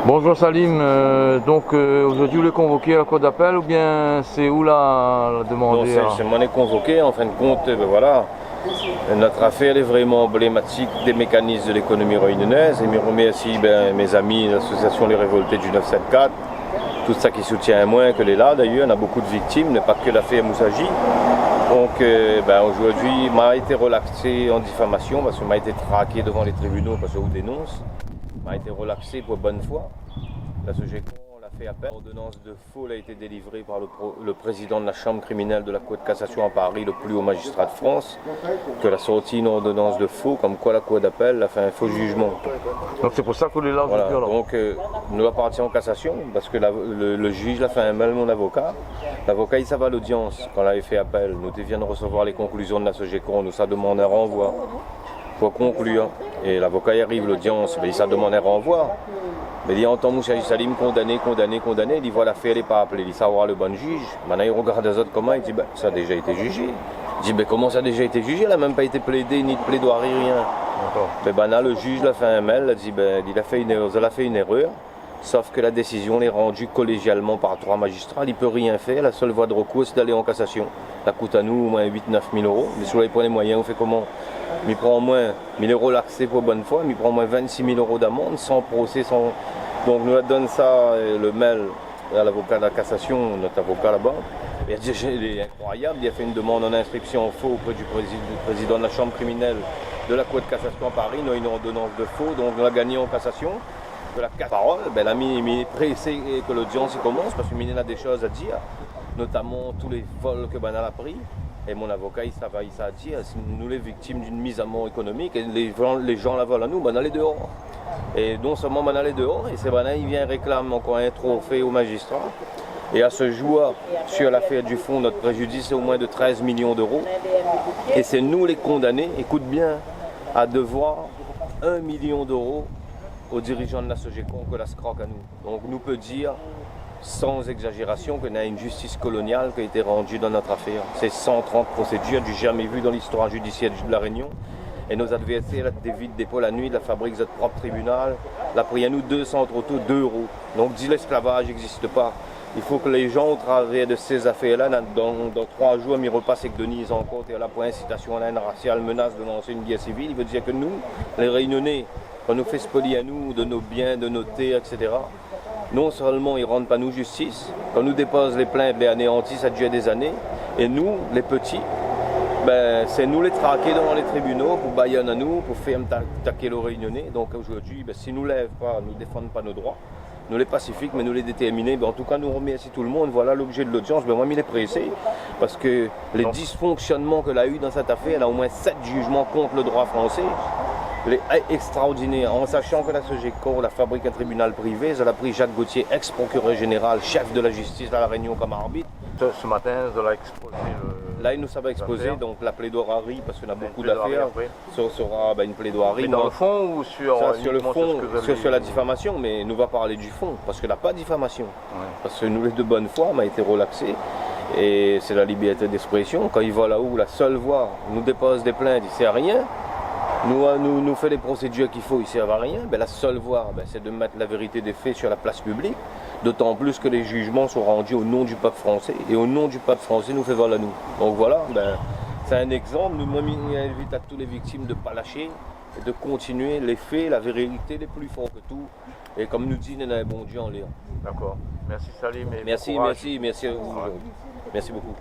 Bonjour Salim, aujourd'hui vous le convoqué à la cour d'appel ou bien c'est où la demande? C'est moi convoqué, en fin de compte, voilà, notre affaire est vraiment emblématique des mécanismes de l'économie réunionnaise et je remercie mes amis, l'association Les Révoltés du 974, tout ça qui soutient moins que les là d'ailleurs, on a beaucoup de victimes, pas que l'affaire Moussagi. Donc aujourd'hui, m'a été relaxé en diffamation parce que m'a été traqué devant les tribunaux parce que je vous dénonce. M'a été relaxé pour bonne foi. La SOGECO, on l'a fait appel. L'ordonnance de faux a été délivrée par le président de la chambre criminelle de la Cour de cassation à Paris, le plus haut magistrat de France, que a sorti une ordonnance de faux, comme quoi la Cour d'appel a fait un faux jugement. Donc c'est pour ça que vous l'avez là voilà. aujourd'hui. Donc nous va partir en cassation parce que le juge a fait un mal mon avocat. L'avocat il savait à l'audience quand il avait fait appel. Nous vient de recevoir les conclusions de la SOGECO, nous ça demande un renvoi. Pour conclure, et l'avocat y arrive, l'audience, il ça demande un renvoi. Mais il entend Moussagi Salim condamné, il dit voilà l'affaire n'est pas appelée, il savoir le bon juge. Maintenant il regarde les autres comment, il dit ça a déjà été jugé. Il dit comment ça a déjà été jugé, elle n'a même pas été plaidée, ni de plaidoirie, rien. Là, le juge l'a fait un mail, il a fait une erreur, sauf que la décision est rendue collégialement par 3 magistrats, il ne peut rien faire, la seule voie de recours c'est d'aller en cassation. Ça coûte à nous au moins 8-9 000 euros, mais si vous prenez les moyens, on fait comment? Il prend au moins 1 000 euros l'accès pour bonne foi, il prend au moins 26 000 euros d'amende, sans procès, sans... Donc nous donne ça, le mail à l'avocat de la cassation, notre avocat là-bas. Il a dit il est incroyable, il a fait une demande en inscription en faux auprès du président de la chambre criminelle de la Cour de cassation à Paris, nous a une ordonnance de faux, donc on a gagné en cassation. De la parole, il est pressé que l'audience commence parce qu'il a des choses à dire, notamment tous les vols que Banal a pris. Et mon avocat, il s'est dit, nous les victimes d'une mise à mort économique, et les gens la volent à nous, Banal est dehors. Et non seulement Banal est dehors, et c'est Banal, il vient réclamer encore un trophée au magistrat. Et à ce jour, sur l'affaire du fonds, notre préjudice est au moins de 13 millions d'euros. Et c'est nous les condamnés, écoute bien, à devoir 1 million d'euros aux dirigeants de la SOGECO que la scroque à nous. Donc nous peut dire, sans exagération, qu'on a une justice coloniale qui a été rendue dans notre affaire. C'est 130 procédures du jamais vu dans l'histoire judiciaire de la Réunion. Et nos adversaires dévident des pôles la nuit, la fabrique notre propre tribunal, la pris à nous 200 autos, 2 euros. Donc dit l'esclavage n'existe pas. Il faut que les gens, au travers de ces affaires-là, dans 3 jours, ils repassent avec Denise en compte et là pour incitation à la haine raciale, menace de lancer une guerre civile. Il veut dire que nous, les Réunionnais, quand nous fait spolier à nous de nos biens, de nos terres, etc., non seulement ils ne rendent pas nous justice, quand nous déposent les plaintes, les anéantissent, ça dure des années, et nous, les petits, c'est nous les traquer devant les tribunaux pour baïonner à nous, pour faire taquer le Réunionnais. Donc aujourd'hui, si nous ne lèvent pas, nous ne défendent pas nos droits, nous les pacifiques, mais nous les déterminés, en tout cas nous remercie tout le monde. Voilà l'objet de l'audience. Moi, il est pressé parce que les dysfonctionnements qu'elle a eu dans cette affaire, elle a au moins 7 jugements contre le droit français. Elle est extraordinaire, en sachant que la SOGECO, la fabrique un tribunal privé, elle a pris Jacques Gauthier, ex-procureur général, chef de la justice à La Réunion comme arbitre. Ce matin, elle a exposé Là, il nous a exposé donc la plaidoirie, parce qu'on a beaucoup d'affaires. Ce sera une plaidoirie. Mais dans le fond ou sur le fond, sur la diffamation, mais nous va parler du fond, parce qu'il n'a pas de diffamation. Ouais. Parce que nous, les de bonne foi, on a été relaxés. Et c'est la liberté d'expression. Quand il va là-haut, la seule voie, nous dépose des plaintes, il ne sert à rien. Nous fait les procédures qu'il faut, il ne sert à rien. La seule voie, c'est de mettre la vérité des faits sur la place publique. D'autant plus que les jugements sont rendus au nom du peuple français. Et au nom du peuple français, nous fait vol à nous. Donc voilà, c'est un exemple. Nous invite à toutes les victimes de ne pas lâcher et de continuer les faits, la vérité les plus forts que tout. Et comme nous dit, il y a un bon Dieu en l'air. D'accord. Merci Salim. Merci à vous. Merci beaucoup.